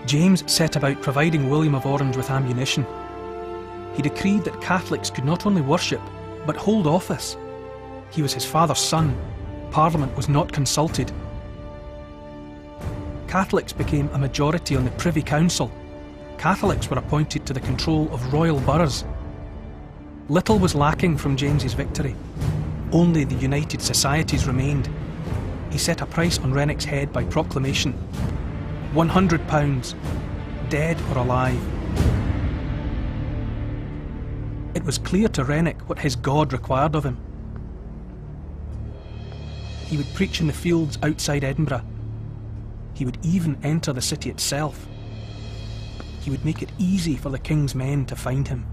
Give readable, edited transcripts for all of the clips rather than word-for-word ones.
James set about providing William of Orange with ammunition. He decreed that Catholics could not only worship, but hold office. He was his father's son. Parliament was not consulted. Catholics became a majority on the Privy Council. Catholics were appointed to the control of royal boroughs. Little was lacking from James's victory. Only the United Societies remained. He set a price on Renwick's head by proclamation. £100, dead or alive. It was clear to Renwick what his God required of him. He would preach in the fields outside Edinburgh. He would even enter the city itself. He would make it easy for the king's men to find him.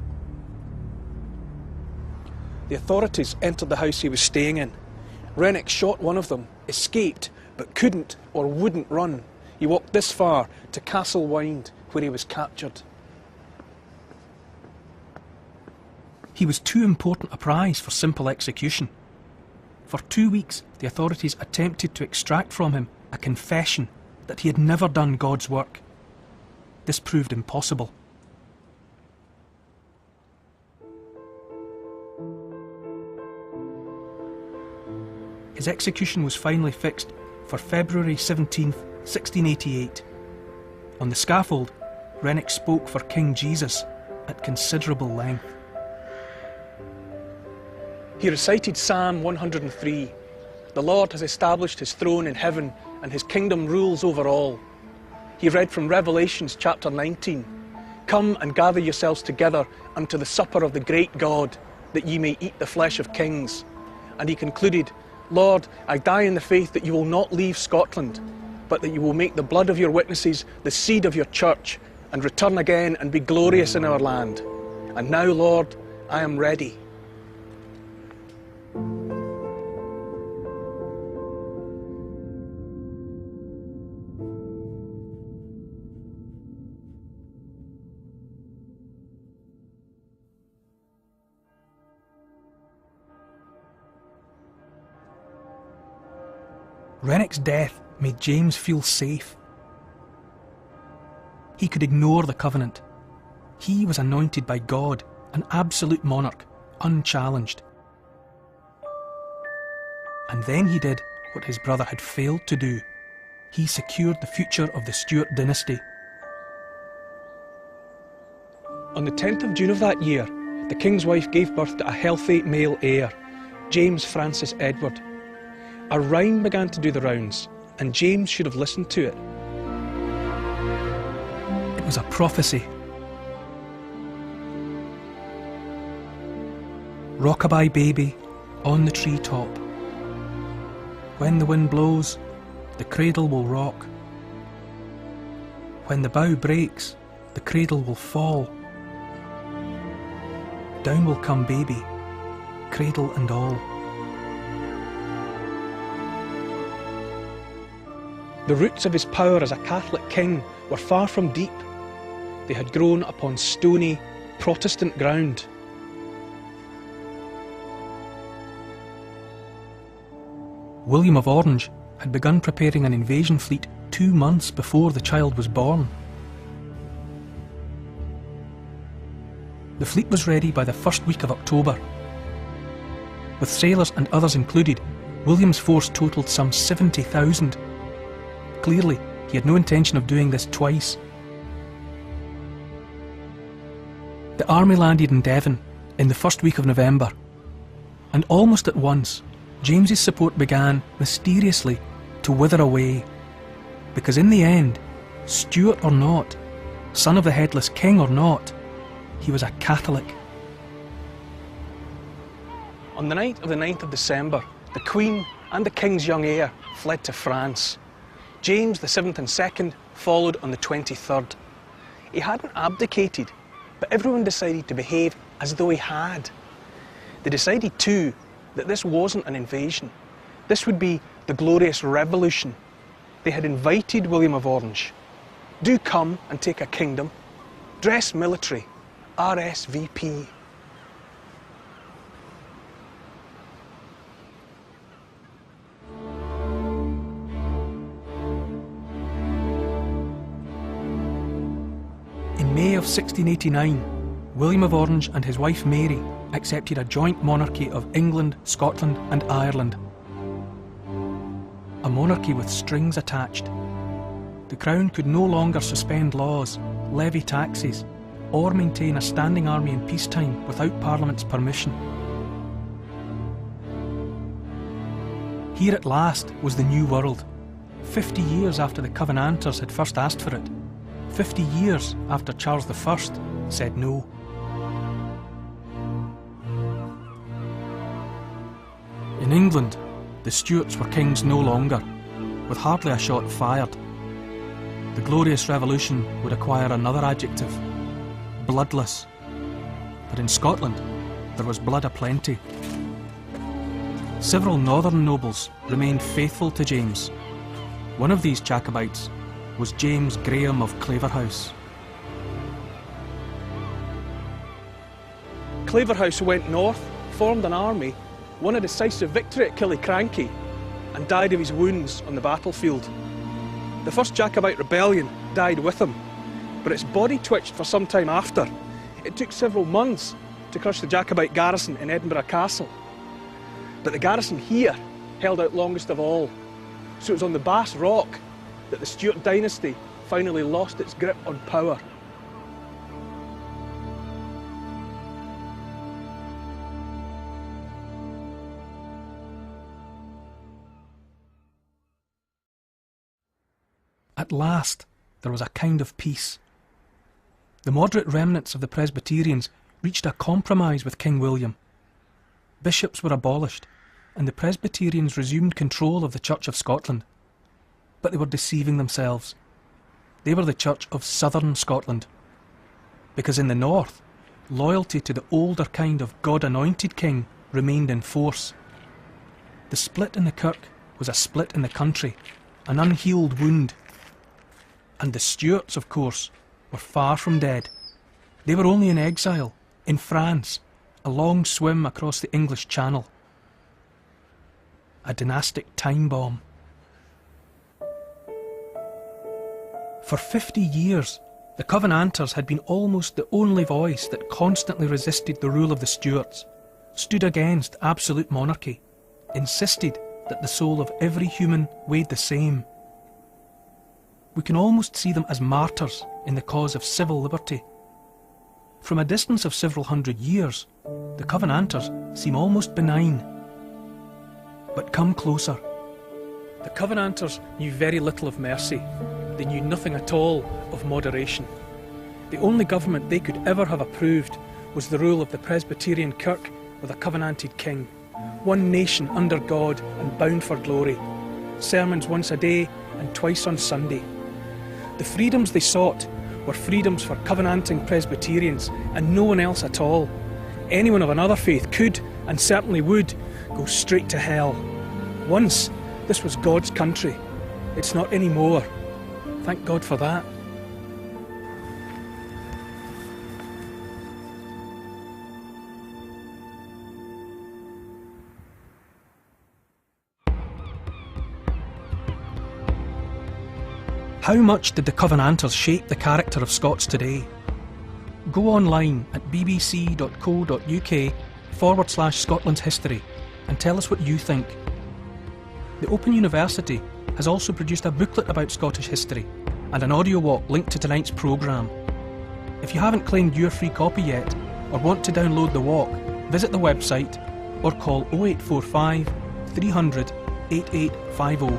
The authorities entered the house he was staying in. Renwick shot one of them, escaped, but couldn't or wouldn't run. He walked this far to Castle Wynd, where he was captured. He was too important a prize for simple execution. For 2 weeks, the authorities attempted to extract from him a confession that he had never done God's work. This proved impossible. His execution was finally fixed for February 17th, 1688. On the scaffold, Renwick spoke for King Jesus at considerable length. He recited Psalm 103. The Lord has established his throne in heaven, and his kingdom rules over all. He read from Revelations chapter 19. Come and gather yourselves together unto the supper of the great God, that ye may eat the flesh of kings. And he concluded, Lord, I die in the faith that you will not leave Scotland, but that you will make the blood of your witnesses the seed of your church, and return again and be glorious in our land. And now, Lord, I am ready. Renwick's death made James feel safe. He could ignore the covenant. He was anointed by God, an absolute monarch, unchallenged. And then he did what his brother had failed to do. He secured the future of the Stuart dynasty. On the 10th of June of that year, the king's wife gave birth to a healthy male heir, James Francis Edward. A rhyme began to do the rounds, and James should have listened to it. It was a prophecy. Rockabye baby on the treetop. When the wind blows, the cradle will rock. When the bough breaks, the cradle will fall. Down will come baby, cradle and all. The roots of his power as a Catholic king were far from deep. They had grown upon stony, Protestant ground. William of Orange had begun preparing an invasion fleet 2 months before the child was born. The fleet was ready by the first week of October. With sailors and others included, William's force totalled some 70,000. Clearly, he had no intention of doing this twice. The army landed in Devon in the first week of November, and almost at once, James's support began mysteriously to wither away, because in the end, Stuart or not, son of the headless king or not, he was a Catholic. On the night of the 9th of December, the Queen and the King's young heir fled to France. James VII and II followed on the 23rd. He hadn't abdicated, but everyone decided to behave as though he had. They decided too that this wasn't an invasion. This would be the glorious revolution. They had invited William of Orange. Do come and take a kingdom. Dress military. RSVP. May of 1689, William of Orange and his wife Mary accepted a joint monarchy of England, Scotland and Ireland. A monarchy with strings attached. The Crown could no longer suspend laws, levy taxes, or maintain a standing army in peacetime without Parliament's permission. Here at last was the new world, 50 years after the Covenanters had first asked for it, 50 years after Charles I said no. In England, the Stuarts were kings no longer, with hardly a shot fired. The Glorious Revolution would acquire another adjective, bloodless. But in Scotland, there was blood aplenty. Several northern nobles remained faithful to James. One of these Jacobites was James Graham of Claverhouse. Claverhouse went north, formed an army, won a decisive victory at Killiecrankie, and died of his wounds on the battlefield. The first Jacobite rebellion died with him, but its body twitched for some time after. It took several months to crush the Jacobite garrison in Edinburgh Castle. But the garrison here held out longest of all, so it was on the Bass Rock that the Stuart dynasty finally lost its grip on power. At last, there was a kind of peace. The moderate remnants of the Presbyterians reached a compromise with King William. Bishops were abolished, and the Presbyterians resumed control of the Church of Scotland. But they were deceiving themselves. They were the Church of Southern Scotland. Because in the north, loyalty to the older kind of God-anointed king remained in force. The split in the kirk was a split in the country, an unhealed wound. And the Stuarts, of course, were far from dead. They were only in exile, in France, a long swim across the English Channel. A dynastic time bomb. For 50 years, the Covenanters had been almost the only voice that constantly resisted the rule of the Stuarts, stood against absolute monarchy, insisted that the soul of every human weighed the same. We can almost see them as martyrs in the cause of civil liberty. From a distance of several hundred years, the Covenanters seem almost benign. But come closer. The Covenanters knew very little of mercy. They knew nothing at all of moderation. The only government they could ever have approved was the rule of the Presbyterian Kirk with a covenanted king, one nation under God and bound for glory, sermons once a day and twice on Sunday. The freedoms they sought were freedoms for covenanting Presbyterians and no one else at all. Anyone of another faith could, and certainly would, go straight to hell. Once, this was God's country. It's not anymore. Thank God for that. How much did the Covenanters shape the character of Scots today? Go online at bbc.co.uk/Scotland's history and tell us what you think. The Open University has also produced a booklet about Scottish history and an audio walk linked to tonight's programme. If you haven't claimed your free copy yet or want to download the walk, visit the website or call 0845 300 8850.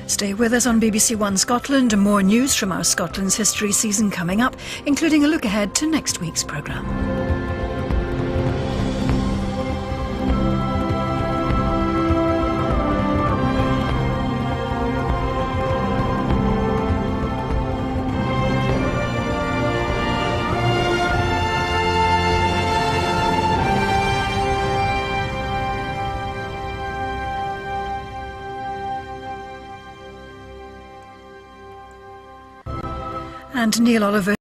Stay with us on BBC One Scotland. More news from our Scotland's History season coming up, including a look ahead to next week's programme. And Neil Oliver